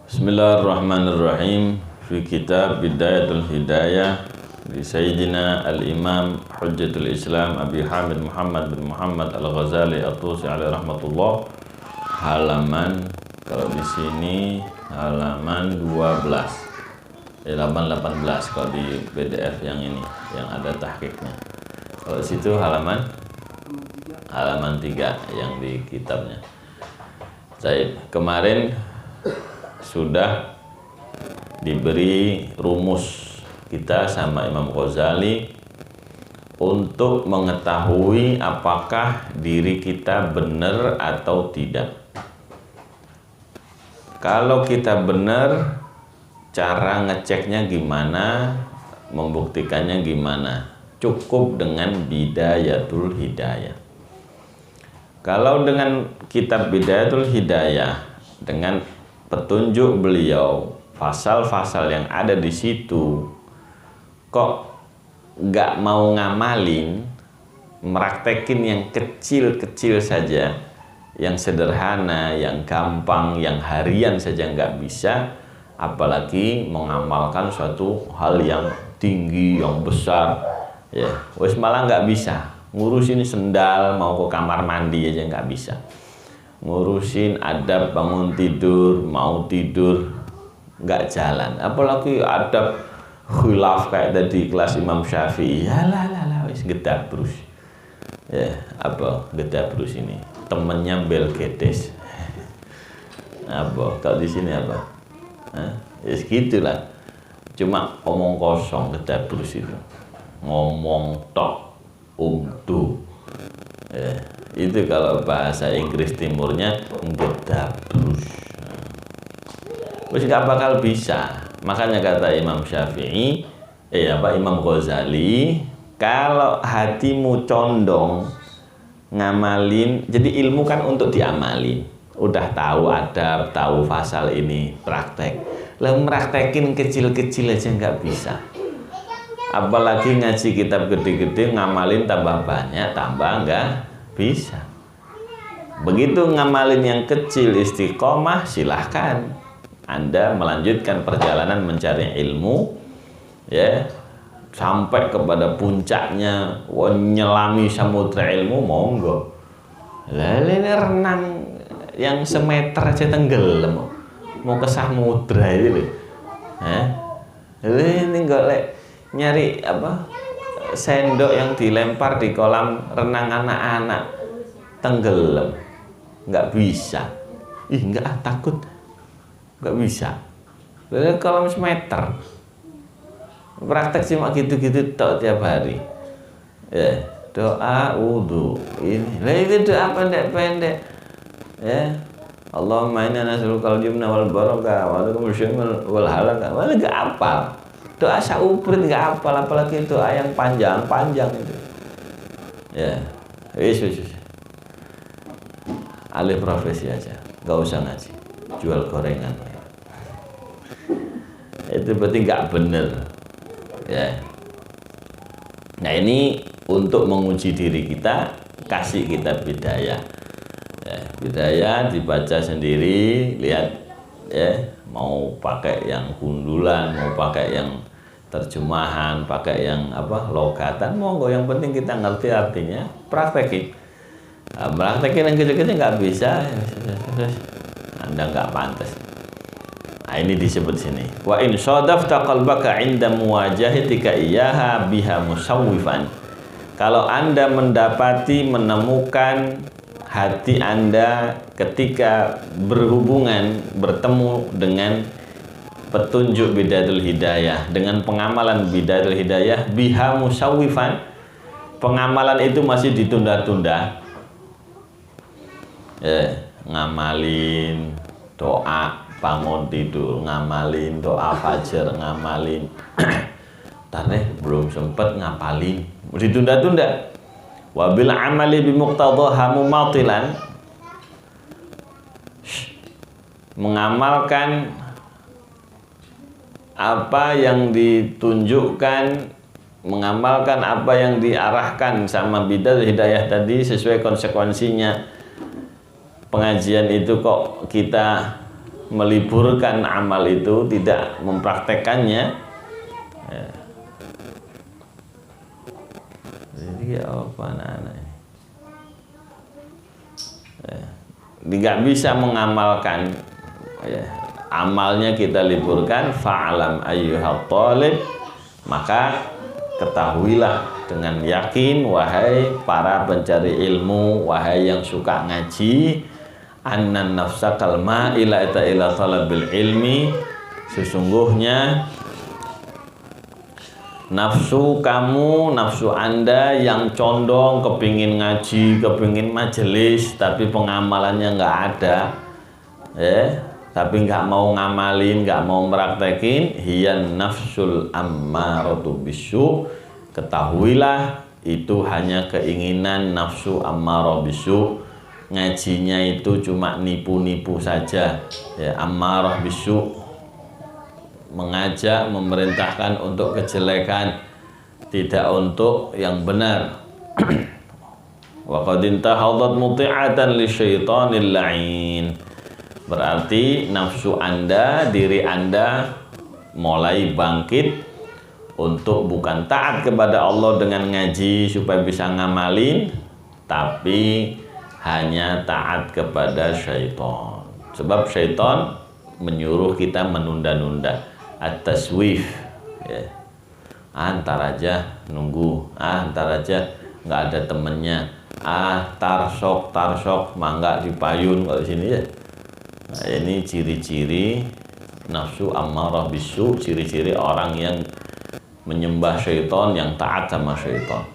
Bismillahirrahmanirrahim. Fi kitab Bidayatul Hidayah di Sayyidina Al-Imam Hujjatul Islam Abi Hamid Muhammad bin Muhammad Al-Ghazali At-Tusi alaihi rahmatullah. Halaman, kalau di sini halaman 12. Halaman 18 kalau di PDF yang ini, yang ada tahqiqnya. Kalau situ halaman 3 yang di kitabnya. Saya kemarin sudah diberi rumus kita sama Imam Ghazali untuk mengetahui apakah diri kita benar atau tidak. Kalau kita benar, cara ngeceknya gimana, membuktikannya gimana? Cukup dengan Bidayatul Hidayah. Kalau dengan kitab Bidayatul Hidayah, dengan petunjuk beliau, pasal-pasal yang ada di situ, kok nggak mau ngamalin, meraktekin yang kecil-kecil saja, yang sederhana, yang gampang, yang harian saja nggak bisa, apalagi mengamalkan suatu hal yang tinggi, yang besar, ya, wes malah nggak bisa. Ngurusin sendal mau ke kamar mandi aja nggak bisa. Ngurusin adab bangun tidur, mau tidur nggak jalan, apalagi adab khilaf kayak tadi kelas Imam Syafi'i, ya lah wis gedabrus, ya apa gedabrus ini temennya Bill Gates, apa kalau di sini apa, ya segitulah, cuma omong kosong gedabrus itu, ngomong tok ya. Itu kalau bahasa Inggris timurnya gedabrus. Terus nggak bakal bisa. Makanya kata Imam Syafi'i, Imam Ghazali, kalau hatimu condong ngamalin, jadi ilmu kan untuk diamalin. Udah tahu adab, tahu pasal ini, praktek. Lalu meraktekin kecil-kecil aja nggak bisa. Apalagi ngaji kitab gede-gede, ngamalin tambah banyak, tambah nggak bisa. Begitu ngamalin yang kecil istiqomah, silahkan Anda melanjutkan perjalanan mencari ilmu, ya, sampai kepada puncaknya, nyelami samudra ilmu, monggo. Lalu ini renang yang semeter aja tenggelam, mau ke samudra itu, ini golek nyari apa? Sendok yang dilempar di kolam renang anak-anak tenggelam, nggak bisa. Nggak, takut, nggak bisa. Lalu kolam semeter, praktek cuma gitu-gitu tok tiap hari. Ya, doa wudhu ini, lah itu doa pendek-pendek. Ya, Allahumma inna nas'alukal jumna wal barakah wa nasyuruka wal halaka. Malah nggak apal. Doa sauprit nggak hafal, apalagi doa yang panjang itu. Ya, wis. Alih profesi aja, nggak usah ngaji, jual gorengan. Itu berarti nggak bener. Ya. Nah ini untuk menguji diri kita, kasih kitab Bidayah. Ya, Bidayah dibaca sendiri, lihat, ya, mau pakai yang gundulan, mau pakai yang terjemahan, pakai yang apa logatan, monggo, yang penting kita ngerti artinya, praktekin. Praktekin yang kecil-kecil nggak bisa, Anda nggak pantas. Nah ini disebut sini, wa in sadafta qalbaka inda muwajahatika iyyaha biha musawwifan. Kalau Anda mendapati, menemukan hati Anda ketika berhubungan, bertemu dengan petunjuk Bidayatul Hidayah, dengan pengamalan Bidayatul Hidayah, biha musawwifan, pengamalan itu masih ditunda-tunda, ngamalin doa bangun tidur, ngamalin doa fajar, ngamalin belum sempat ngapalin, ditunda-tunda. Wabil amali bimuqtadhaha mumatilan, mengamalkan apa yang ditunjukkan, mengamalkan apa yang diarahkan sama Bidayatul Hidayah tadi sesuai konsekuensinya. Pengajian itu kok kita meliburkan amal itu, tidak mempraktekannya, ya. Jadi apa anak-anak ini? Ya. Nggak bisa mengamalkan, ya. Amalnya kita liburkan. Fa'alam ayyuhal talib, maka ketahuilah dengan yakin, wahai para pencari ilmu, wahai yang suka ngaji, annan nafsakal ma'ila ila talabil ilmi, sesungguhnya nafsu kamu, nafsu anda yang condong kepingin ngaji, kepingin majelis, tapi pengamalannya nggak ada, tapi nggak mau ngamalin, nggak mau meraktekin, hiyan nafsul ammaratu bisu, ketahuilah itu hanya keinginan nafsu ammarah bisu. Ngajinya itu cuma nipu-nipu saja, ya, ammarah bisu, mengajak, memerintahkan untuk kejelekan, tidak untuk yang benar. Wa qad intahadat muti'atan li syaitanil la'in, berarti nafsu anda, diri anda mulai bangkit untuk bukan taat kepada Allah dengan ngaji supaya bisa ngamalin, tapi hanya taat kepada syaitan. Sebab syaitan menyuruh kita menunda-nunda, at-taswif, ya. Ntar aja nunggu, ntar aja nggak ada temennya, tarsok mangga dipayun kalau sini, ya. Nah, ini ciri-ciri nafsu ammarah bisu, ciri-ciri orang yang menyembah syaitan, yang taat sama syaitan.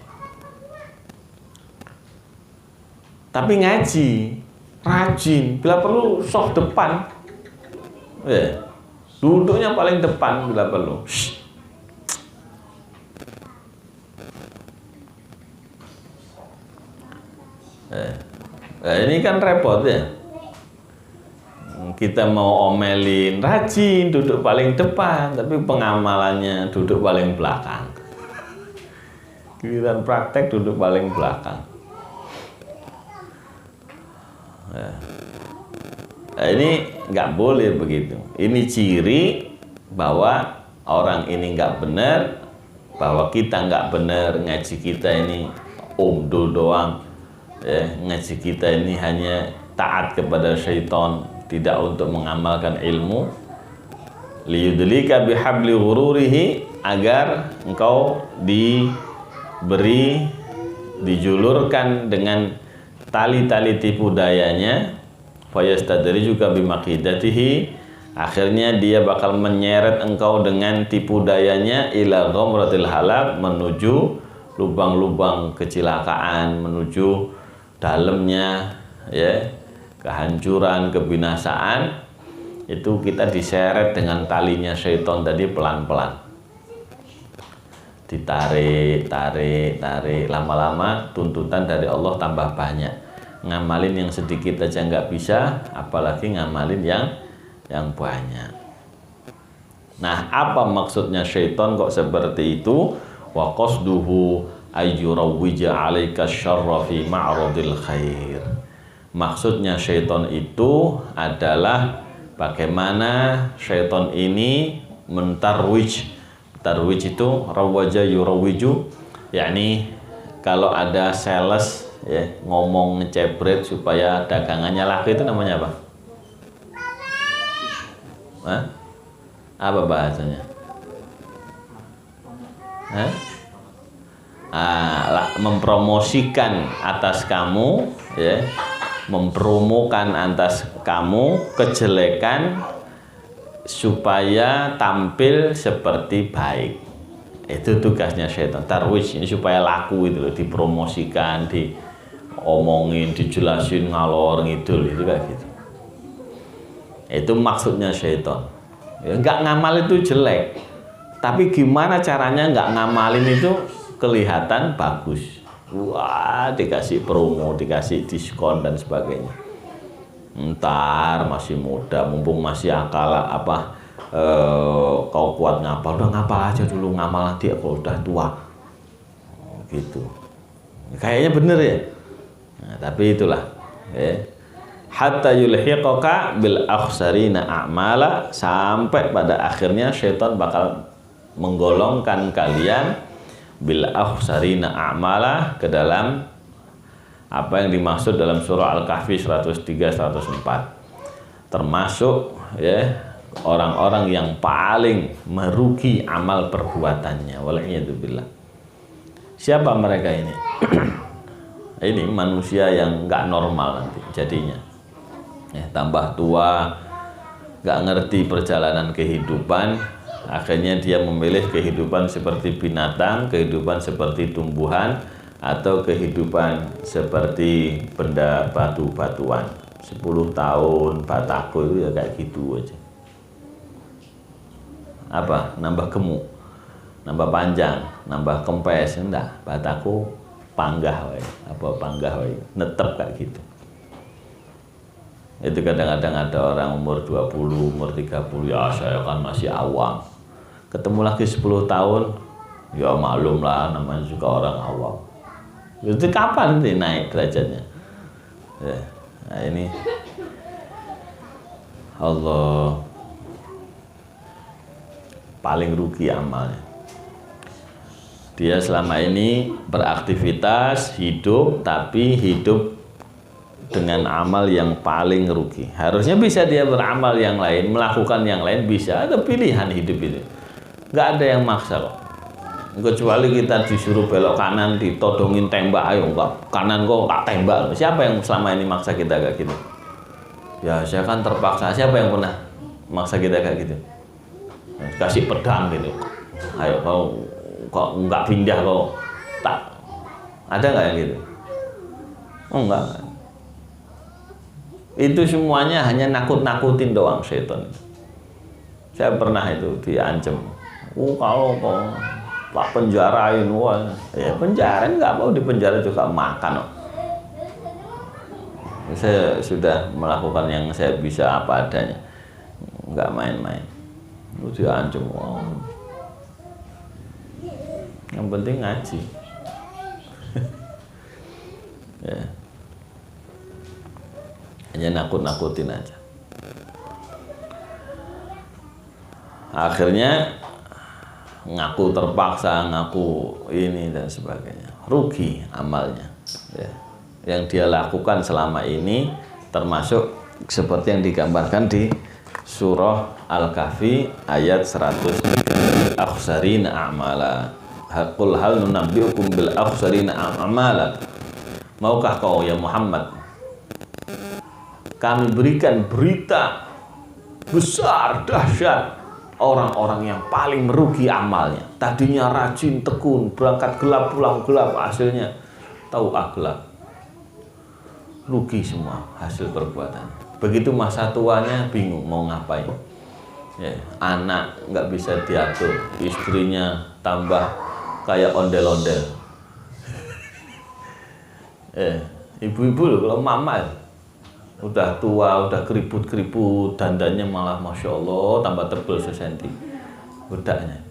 Tapi ngaji, rajin, bila perlu soft depan, duduknya paling depan bila perlu. Ini kan repot, ya. Kita mau omelin, rajin, duduk paling depan, tapi pengamalannya duduk paling belakang. Giliran praktek duduk paling belakang. Nah, ini nggak boleh begitu. Ini ciri bahwa orang ini nggak benar, bahwa kita nggak benar, ngaji kita ini omdo doang, ya, ngaji kita ini hanya taat kepada syaitan, tidak untuk mengamalkan ilmu. Liyudlika bihabli ghururihi, agar engkau dijulurkan dengan tali-tali tipu dayanya, fayastadri juga bimakidatihi, akhirnya dia bakal menyeret engkau dengan tipu dayanya ila ghamratil halak, menuju lubang-lubang kecelakaan, menuju dalamnya, ya, kehancuran, kebinasaan. Itu kita diseret dengan talinya syaitan tadi, pelan-pelan, ditarik, lama-lama tuntutan dari Allah tambah banyak. Ngamalin yang sedikit aja nggak bisa, apalagi ngamalin yang banyak. Nah, apa maksudnya syaitan kok seperti itu? Wa qasduhu ayyurawwija 'alaika syarra fi ma'radil khair. Maksudnya syaitan itu adalah bagaimana syaitan ini mentarwij. Tarwij itu rawaja yurawiju, yakni kalau ada sales, ya, ngomong ngecebret supaya dagangannya laku, itu namanya apa? Apa bahasanya? Mempromosikan atas kamu, ya, mempromokan atas kamu kejelekan supaya tampil seperti baik. Itu tugasnya syaitan. Tarwij ini supaya laku itu loh, dipromosikan, diomongin, dijelasin ngalor ngidul, itu kayak gitu. Itu maksudnya syaitan. Ya, nggak ngamal itu jelek, tapi gimana caranya nggak ngamalin itu kelihatan bagus. Wah, dikasih promo, dikasih diskon dan sebagainya. Ntar masih muda, mumpung masih akal, kau kuat ngapal, udah ngapal aja dulu, ngamal nanti kalau udah tua, gitu. Kayaknya bener, ya. Nah, tapi itulah, ya. hatta yulhiqaka bil akhsarina a'mala, sampai pada akhirnya syaitan bakal menggolongkan kalian bil akhsarina a'mala ke dalam apa yang dimaksud dalam surah Al-Kahfi 103-104, termasuk ya orang-orang yang paling merugi amal perbuatannya. Waliyadzubillah. Siapa mereka ini? Ini manusia yang nggak normal nanti jadinya. Ya, tambah tua, nggak ngerti perjalanan kehidupan, akhirnya dia memilih kehidupan seperti binatang, kehidupan seperti tumbuhan, atau kehidupan seperti benda batu-batuan. 10 tahun bataku itu ya kayak gitu aja. Apa? Nambah gemuk, nambah panjang, nambah kempes, enggak, bataku panggah wae, apa panggah wae, netep kayak gitu. Itu kadang-kadang ada orang umur 20, umur 30, ya saya kan masih awam. Ketemu lagi 10 tahun, ya maklum lah, namanya juga orang awam. Itu kapan nanti naik derajatnya? Ya, nah ini Allah, paling rugi amalnya. Dia selama ini beraktivitas, hidup, tapi hidup dengan amal yang paling rugi. Harusnya bisa dia beramal yang lain, melakukan yang lain, bisa. Ada pilihan hidup itu. Nggak ada yang maksa kok. Kecuali kita disuruh belok kanan, ditodongin tembak, ayo enggak, kanan kok tak tembak. Siapa yang selama ini maksa kita kayak gitu? Ya saya kan terpaksa. Siapa yang pernah maksa kita kayak gitu? Kasih pedang gitu. Ayo kok enggak pindah kok. Tak. Ada nggak yang gitu? Oh enggak. Itu semuanya hanya nakut-nakutin doang setan. Saya pernah itu diancam. Kalau kok tak penjarain, wah, ya penjarain nggak mau, di penjara juga makan. Saya sudah melakukan yang saya bisa apa adanya, nggak main-main. Lu diancam, wow. Yang penting ngaji. Ya. Hanya nakut-nakutin aja. Akhirnya ngaku terpaksa, ngaku ini dan sebagainya. Rugi amalnya. Ya. Yang dia lakukan selama ini termasuk seperti yang digambarkan di surah Al-Kahfi ayat 100. Akhsarina a'mala. Qul hal nunabbiukum bil akhsarina a'mala. Maukah kau ya Muhammad, kami berikan berita besar, dahsyat, orang-orang yang paling merugi amalnya. Tadinya rajin, tekun, berangkat gelap, pulang gelap, hasilnya tahu gelap. Rugi semua hasil perbuatan. Begitu masa tuanya bingung mau ngapain. Ya, anak nggak bisa diatur, istrinya tambah kayak ondel-ondel. Ibu-ibu loh, kalau mama udah tua, udah keriput-keriput, dandannya malah Masya Allah tambah tebel sesenti bedaknya.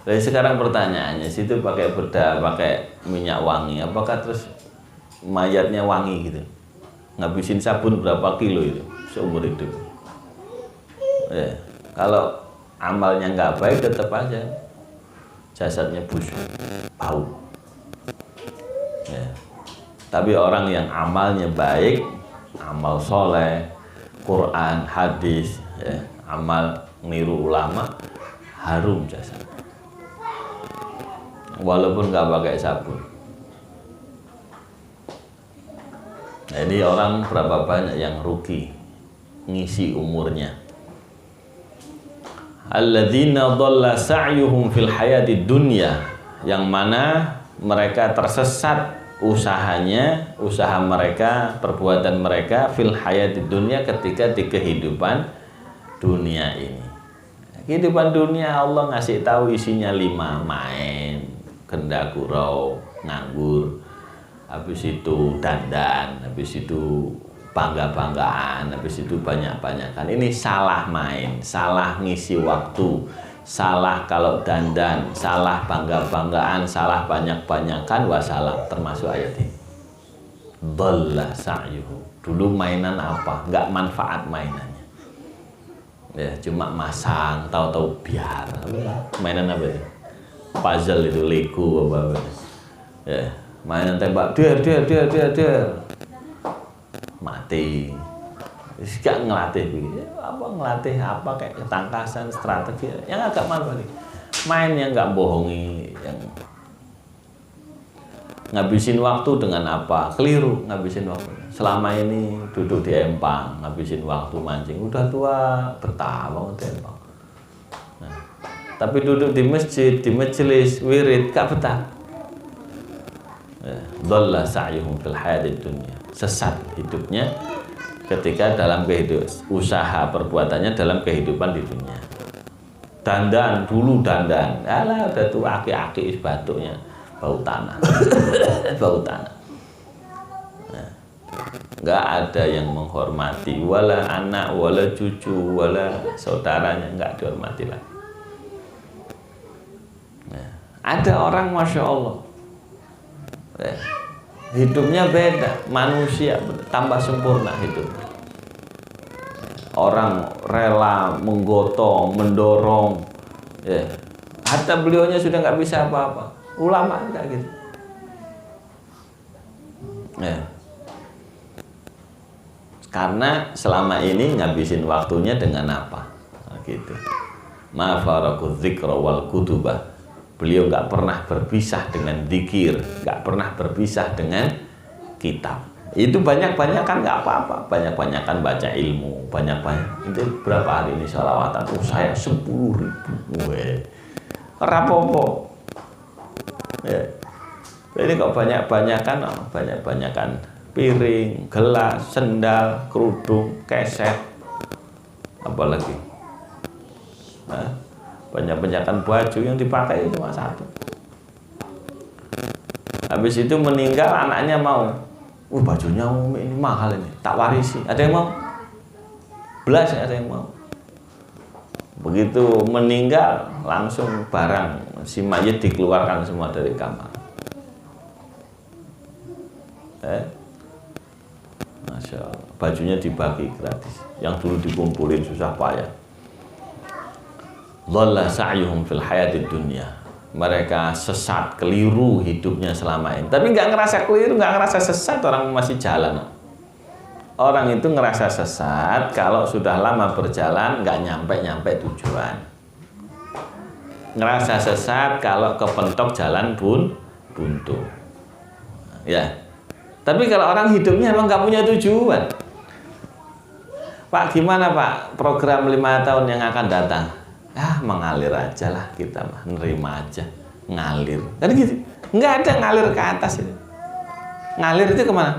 Jadi sekarang pertanyaannya, situ pakai bedak, pakai minyak wangi, apakah terus mayatnya wangi gitu? Ngabisin sabun berapa kilo itu seumur hidup? Ya, kalau amalnya nggak baik tetap aja jasadnya busuk, bau. Ya. Tapi orang yang amalnya baik, amal soleh, Quran, hadis, ya, amal niru ulama, harum jasad. Walaupun nggak pakai sabun. Nah, ini orang berapa banyak yang rugi ngisi umurnya. Alladzina dhalla sa'yuhum fil hayati dunya, yang mana mereka tersesat usahanya, usaha mereka, perbuatan mereka fil hayati dunia, ketika di kehidupan dunia ini. Kehidupan dunia Allah ngasih tahu isinya 5, main, genda gurau, nganggur, habis itu dandan, habis itu bangga-banggaan, habis itu banyak-banyakan. Ini salah main, salah ngisi waktu, salah kalau dandan, salah bangga-banggaan, salah banyak-banyakan, wassalam, termasuk ayat ini. Dhalla sa'yuhu. Dulu mainan apa? Nggak manfaat mainannya. Ya, cuma masang, tahu-tahu biar. Mainan apa ya? Puzzle itu, Lego apa. Ya, mainan tembak, dia. Mati. Gak ngelatih ngelatih apa kayak ketangkasan, strategi yang agak manfaat. Main yang nggak bohongi, yang ngabisin waktu dengan apa? Keliru ngabisin waktu. Selama ini duduk di empang, ngabisin waktu mancing. Udah tua, betah banget di empang. Nah, tapi duduk di masjid, di majelis, wirid, gak betah. Dhalla sa'yuhum fil hayatid dunya. Sesat hidupnya ketika dalam kehidupan, usaha perbuatannya dalam kehidupan di dunia. Dandan, alah udah tua, aki-aki batuknya bau tanah. Bau tanah. Nah, nggak ada yang menghormati, wala anak, wala cucu, wala saudaranya, nggak dihormati lagi. Nah, ada orang Masya Allah, hidupnya beda, manusia tambah sempurna hidupnya. Orang rela menggotong, mendorong, ya. Hatta beliaunya sudah nggak bisa apa-apa. Ulama enggak gitu. Ya. Karena selama ini ngabisin waktunya dengan apa? Nah, gitu. Ma faraqu dzikra wal kutubah. Beliau nggak pernah berpisah dengan zikir, nggak pernah berpisah dengan kitab. Itu banyak-banyakan nggak apa-apa, banyak-banyakan baca ilmu, banyak-banyak. Itu berapa hari ini sholawatan? Oh, saya 10.000. Rapopo. Ya. Ini kok banyak-banyakan piring, gelas, sendal, kerudung, keset, apalagi. Nah, banyak-banyakan baju yang dipakai cuma satu. Habis itu meninggal, anaknya mau, bajunya Umi ini mahal ini, tak warisi. Ada yang mau? Belas ada yang mau. Begitu meninggal, langsung barang si mayit dikeluarkan semua dari kamar. Masya Allah, bajunya dibagi gratis. Yang dulu dikumpulin susah payah. Dhalla sa'yuhum fil hayatid dunya. Mereka sesat, keliru hidupnya selama ini. Tapi nggak ngerasa keliru, nggak ngerasa sesat, orang masih jalan. Orang itu ngerasa sesat kalau sudah lama berjalan nggak nyampe tujuan. Ngerasa sesat kalau kepentok jalan buntu. Ya. Tapi kalau orang hidupnya emang nggak punya tujuan. Pak, gimana Pak program 5 tahun yang akan datang? Mengalir aja lah kita mah, nerima aja, ngalir. Kan gitu, nggak ada ngalir ke atas itu. Ngalir itu kemana?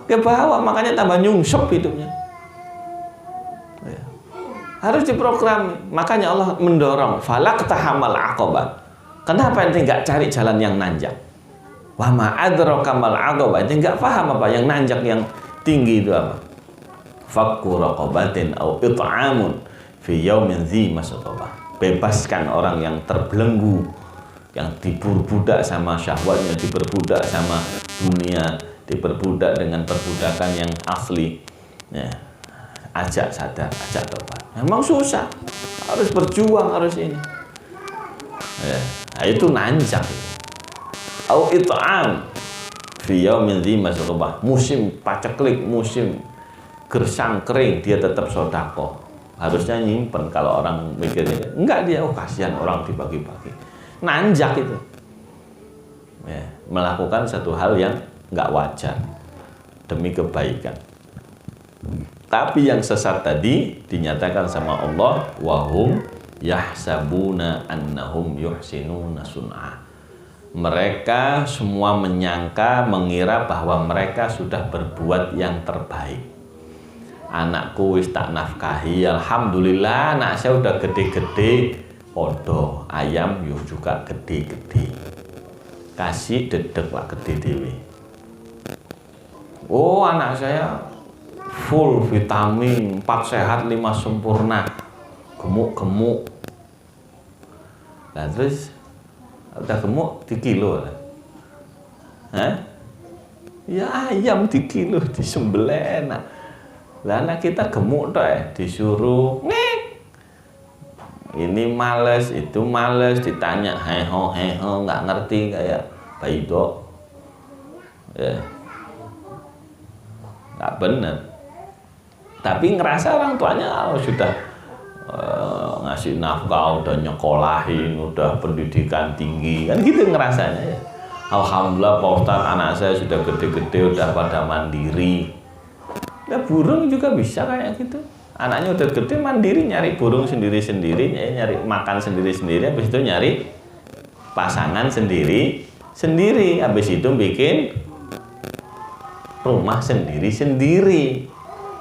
Ke bawah, makanya tambah nyungsep hidupnya. Ya. Harus diprogram, makanya Allah mendorong. Falaqtahamal aqabah. Kenapa ente nggak cari jalan yang nanjak? Wa ma adraka mal aqabah. Ente nggak paham apa yang nanjak, yang tinggi itu apa? Fakku raqabatin au it'amun fi yaumin dzi masghabah. Bebaskan orang yang terbelenggu, yang diperbudak sama syahwatnya, diperbudak sama dunia, diperbudak dengan perbudakan yang asli. Ya. Ajak sadar, ajak tobat. Memang susah, harus berjuang, harus ini. Ya. Nah, itu nanjak. Au it'am fi yaumin dzi masghabah. Musim paceklik, musim gersang kering, dia tetap sedekah. Harusnya nyimpen. Kalau orang mikirnya enggak, dia kasihan orang dibagi-bagi, nanjak itu. Ya, melakukan satu hal yang enggak wajar demi kebaikan. Tapi yang sesat tadi dinyatakan sama Allah, wahum yahsabuna annahum yuhsinuna sun'a. Mereka semua menyangka, mengira bahwa mereka sudah berbuat yang terbaik. Anakku wis tak nafkahi, alhamdulillah anak saya udah gede-gede. Podo ayam yo juga gede-gede. Kasih dedek lah gede dewe. Oh, anak saya full vitamin, 4 sehat 5 sempurna, gemuk-gemuk. Nah terus udah gemuk di kilo lah. Ya ayam dikilo, disembelih enak. Lah anak kita gemuk toh disuruh ngek. Ini males, itu males, ditanya heho nggak ngerti kayak bayi dok. Ya. Nggak bener. Tapi ngerasa orang tuanya sudah ngasih nafkah, udah nyekolahin, udah pendidikan tinggi, kan gitu ngerasanya ya. Alhamdulillah Pak Ustadz, anak saya sudah gede-gede, udah pada mandiri. Ya burung juga bisa kayak gitu. Anaknya udah gede mandiri, nyari burung sendiri-sendiri, nyari makan sendiri-sendiri, habis itu nyari pasangan sendiri-sendiri, habis itu bikin rumah sendiri-sendiri.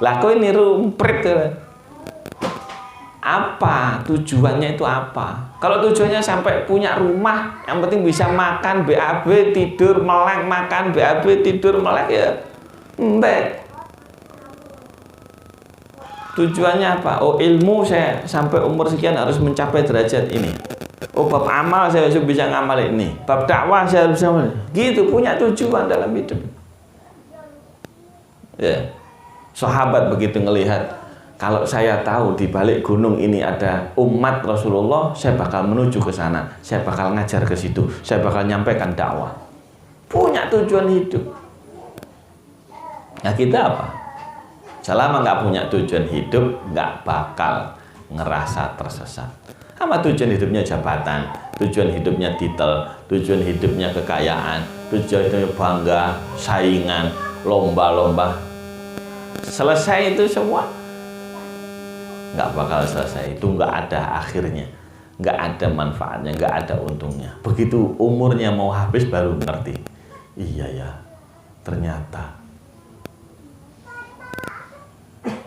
Lah kok ini rumpret tuh. Apa tujuannya itu apa? Kalau tujuannya sampai punya rumah, yang penting bisa makan, BAB, tidur, melek, makan, BAB, tidur, melek, ya entek. Tujuannya apa? Oh ilmu saya sampai umur sekian harus mencapai derajat ini. Oh bab amal saya harus bisa ngamal ini. Bab dakwah saya harus bisa ngamal. Gitu, punya tujuan dalam hidup. Ya. Sahabat begitu ngelihat, kalau saya tahu di balik gunung ini ada umat Rasulullah, saya bakal menuju ke sana, saya bakal ngajar ke situ, saya bakal nyampaikan dakwah. Punya tujuan hidup. Nah kita apa? Selama nggak punya tujuan hidup, nggak bakal ngerasa tersesat. Apa tujuan hidupnya? Jabatan, tujuan hidupnya titel, tujuan hidupnya kekayaan, tujuan hidupnya bangga, saingan, lomba-lomba. Selesai itu semua, nggak bakal selesai. Itu nggak ada akhirnya, nggak ada manfaatnya, nggak ada untungnya. Begitu umurnya mau habis baru ngerti, iya ya, ternyata.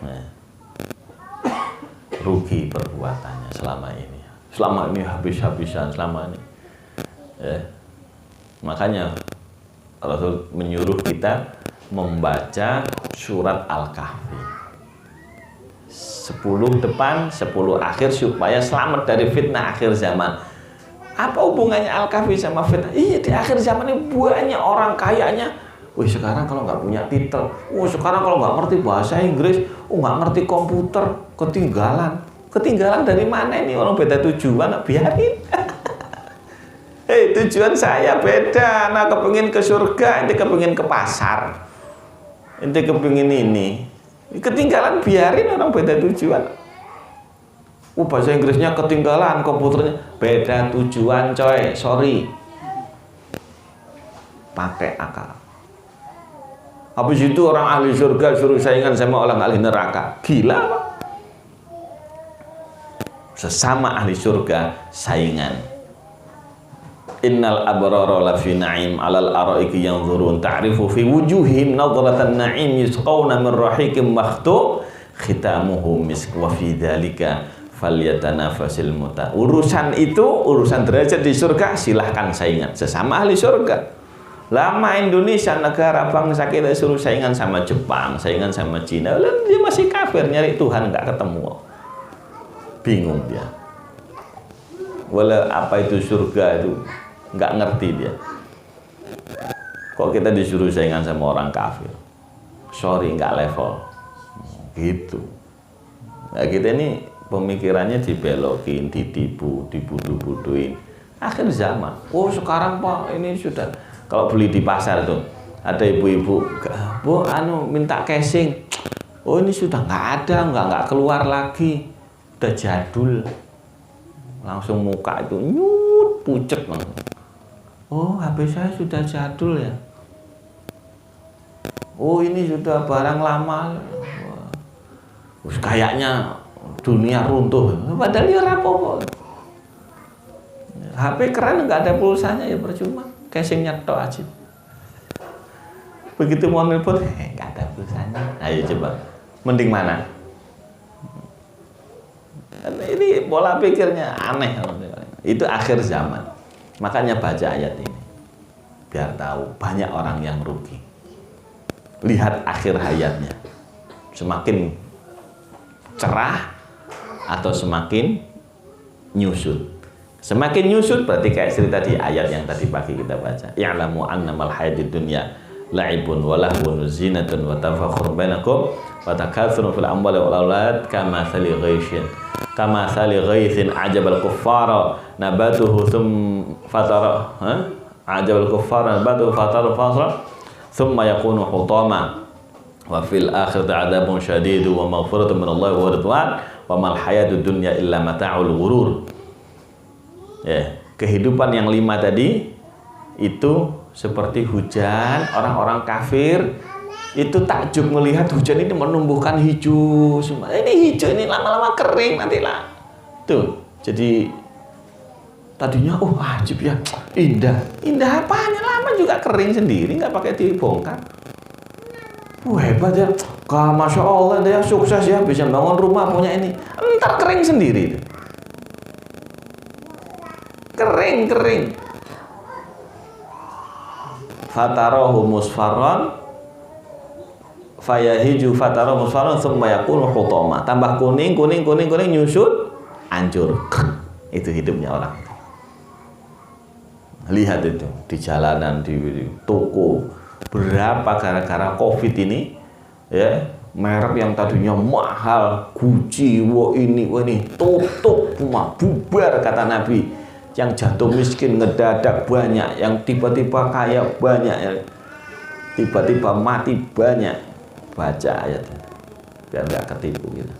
Nah, rugi perbuatannya selama ini habis-habisan selama ini ya. Makanya Rasul menyuruh kita membaca surat Al-Kahfi 10 depan 10 akhir supaya selamat dari fitnah akhir zaman. Apa hubungannya Al-Kahfi sama fitnah? Iya, di akhir zaman ini banyak orang kayanya. Wih, sekarang kalau nggak punya titel, sekarang kalau nggak ngerti bahasa Inggris, nggak ngerti komputer, ketinggalan. Ketinggalan dari mana ini? Orang beda tujuan, biarin. Hei, tujuan saya beda. Nah, kepingin ke surga, ente kepingin ke pasar, ente kepingin ini. Ketinggalan, biarin, orang beda tujuan. Bahasa Inggrisnya ketinggalan, komputernya beda tujuan, coy. Sorry. Pakai akal. Habis itu orang ahli surga suruh saingan sama orang ahli neraka. Gila apa? Sesama ahli surga saingan. Innal abrara lafi na'im 'alal araiki yanzurun ta'rifu fi wujuhihim nadratan na'im yusqawna min rahiqin makhtum khitamuhu misk wa fi dzalika falyatanafasil muta. Urusan itu, urusan derajat di surga, silahkan saingan sesama ahli surga. Lama Indonesia negara bangsa kita suruh saingan sama Jepang, saingan sama Cina, dia masih kafir, nyari Tuhan nggak ketemu, bingung dia. Walau apa itu surga itu nggak ngerti dia. Kok kita disuruh saingan sama orang kafir? Sorry, nggak level. Gitu. Nah, kita ini pemikirannya dibelokin, ditipu, dibudu-buduin. Akhir zaman. Sekarang Pak ini sudah. Kalau beli di pasar tuh ada ibu-ibu, Bu, minta casing. Ini sudah nggak ada, nggak keluar lagi, udah jadul. Langsung muka itu nyut, pucet langsung. HP saya sudah jadul ya. Ini sudah barang lama. Kayaknya dunia runtuh. Padahal ya rapopo. HP keren nggak ada pulsanya ya percuma. Casingnya tok aja. Begitu mau nelpon, nggak ada pulsanya. Ayo coba, mending mana? Ini pola pikirnya aneh. Itu akhir zaman. Makanya baca ayat ini, biar tahu banyak orang yang rugi. Lihat akhir hayatnya, semakin cerah atau semakin nyusut. Semakin nyusut berarti kayak cerita di ayat yang tadi pagi kita baca. Ya'lamu annamal hayatid dunya la'ibun wa lahwun zinatun wa tafakhurun bainakum wa takatsurun fil amwali wal aulad kamathali ghaithin ajabal kuffara nabatuhu fatara ajabal kuffara nabatuhu fatara thumma yakunu hutama wa fil akhirati adzabun syadidu wa maghfiratun minallahi wa ridwan wa mal hayatud dunya illa mata'ul ghurur. Ya, kehidupan yang 5 tadi itu seperti hujan. Orang-orang kafir itu takjub melihat hujan ini menumbuhkan hijau semua. Ini hijau, ini lama-lama kering nantilah. Tuh, jadi tadinya ajib ya, indah. Indah apanya, lama juga kering sendiri, nggak pakai dibongkar. Hebat ya, Masya Allah dia sukses ya, bisa bangun rumah punya ini. Ntar kering sendiri. Kering. Fatarahu musfarran fayahiju fatarahu musfarran thumma yakunu hutama. Tambah kuning nyusut hancur. Itu hidupnya orang. Lihat itu di jalanan, di toko, berapa gara-gara Covid ini ya, merek yang tadinya mahal, Gucci, ini tutup, bubar kata Nabi. Yang jatuh miskin ngedadak banyak, yang tiba-tiba kaya banyak, yang tiba-tiba mati banyak. Baca ayat biar nggak ketipu gitu.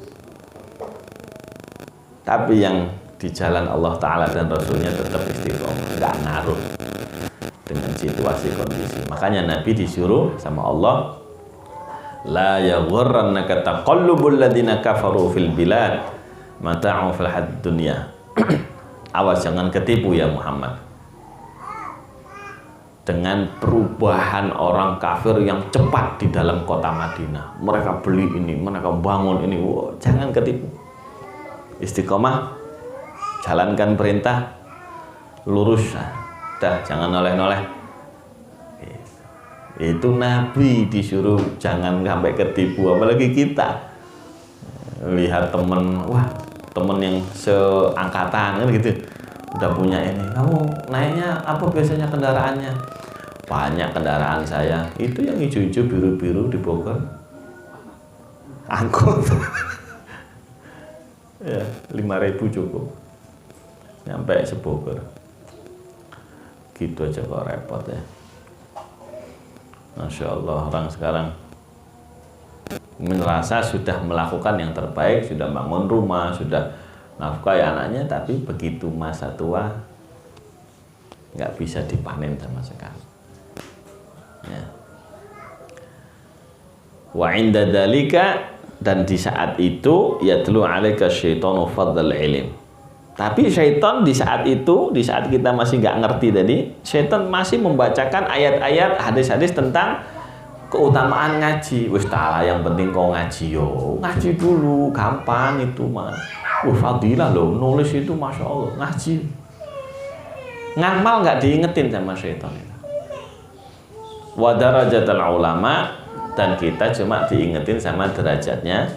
Tapi yang di jalan Allah Ta'ala dan Rasulnya tetap istiqomah, nggak ngaruh dengan situasi kondisi. Makanya Nabi disuruh sama Allah, la yaghurrannaka taqallubul ladina kafaru fil bilad mata'u fil had dunya. Awas jangan ketipu ya Muhammad dengan perubahan orang kafir yang cepat di dalam kota Madinah. Mereka beli ini, mereka bangun ini. Jangan ketipu. Istiqomah, jalankan perintah, lurus. Dah, jangan noleh-noleh. Itu Nabi disuruh jangan sampai ketipu, apalagi kita. Lihat temen, temen yang seangkatan kan gitu, udah punya ini, kamu naiknya apa biasanya kendaraannya? Banyak kendaraan saya, itu yang hijau-hijau biru-biru di Bogor, angkot. Ya 5.000 cukup nyampe sebogor. Gitu aja kok repot ya. Masya Allah, orang sekarang merasa sudah melakukan yang terbaik, sudah bangun rumah, sudah nafkahi anaknya, tapi begitu masa tua nggak bisa dipanen sama sekali. Ya. Wa inda dzalika, dan di saat itu yatlu 'alaika syaitanu fadlal ilm. Tapi syaitan di saat itu, di saat kita masih nggak ngerti tadi, syaitan masih membacakan ayat-ayat, hadis-hadis tentang keutamaan ngaji. Wis ta'ala, yang penting kau ngaji yo. Ngaji dulu, gampang itu mah. Fadilah loh, nulis itu Masya Allah. Ngaji. Ngamal nggak diingetin sama syaitan itu. Wa darajatul ulama, dan kita cuma diingetin sama derajatnya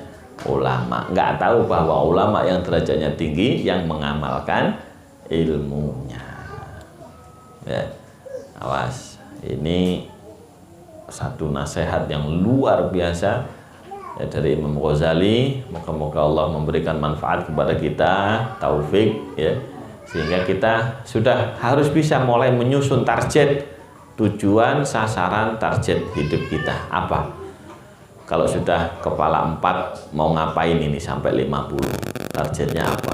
ulama. Nggak tahu bahwa ulama yang derajatnya tinggi yang mengamalkan ilmunya. Ya. Awas, ini satu nasihat yang luar biasa ya, dari Imam Ghazali. Moga-moga Allah memberikan manfaat kepada kita, taufik ya, sehingga kita sudah harus bisa mulai menyusun target, tujuan, sasaran, target hidup kita apa. Kalau sudah kepala 4 mau ngapain ini sampai 50, targetnya apa.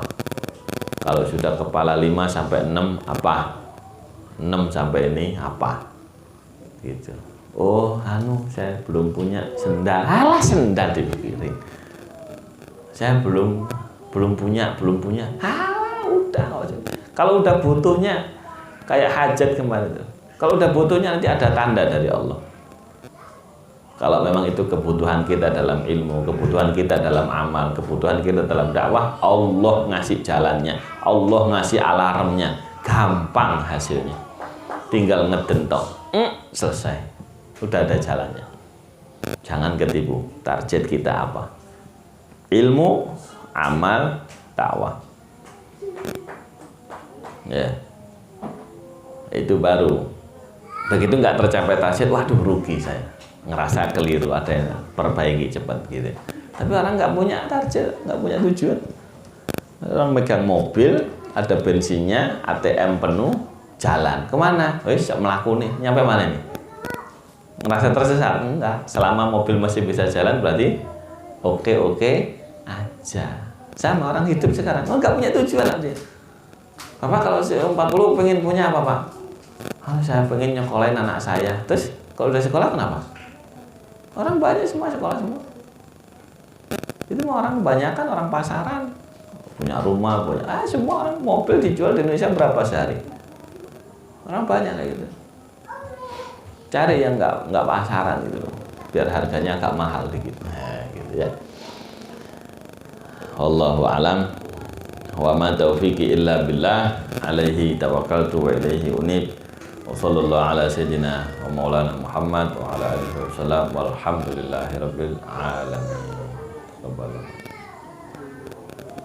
Kalau sudah kepala 5 sampai 6 apa, 6 sampai ini apa gitu. Saya belum punya sendal. Alah, sendal dipikirin. Saya belum punya. Udah. Kalau udah butuhnya kayak hajat kemarin itu. Kalau udah butuhnya nanti ada tanda dari Allah. Kalau memang itu kebutuhan kita dalam ilmu, kebutuhan kita dalam amal, kebutuhan kita dalam dakwah, Allah ngasih jalannya, Allah ngasih alarmnya, gampang hasilnya. Tinggal ngedentok, selesai. Udah ada jalannya. Jangan ketipu. Target kita apa? Ilmu, amal, dakwah. Ya. Itu baru Begitu nggak tercapai target, waduh rugi saya, ngerasa keliru, ada yang perbaiki cepat gitu. Tapi orang nggak punya target, nggak punya tujuan. Orang megang mobil, ada bensinnya, ATM penuh, jalan kemana? Wis melaku nih, nyampe mana nih? Ngerasa tersesat? Enggak. Selama mobil masih bisa jalan berarti oke aja. Sama orang hidup sekarang, nggak punya tujuan dia. Bapak kalau 40 pengen punya apa Pak? Saya pengen nyekolahin anak saya. Terus kalau udah sekolah kenapa? Orang banyak semua sekolah semua. Itu orang kebanyakan orang pasaran, punya rumah, punya semua orang. Mobil dijual di Indonesia berapa sehari? Orang banyak kayak gitu. Cari yang nggak pasaran gitu loh, biar harganya agak mahal dikit. Nah, gitu ya. Wallahu alam. Wa ma taufiqi illa billah, alaihi tawakkaltu wa ilaihi unib. Wa sallallahu ala sayyidina wa maulana Muhammad wa ala alihi wasallam walhamdulillahi rabbil alamin.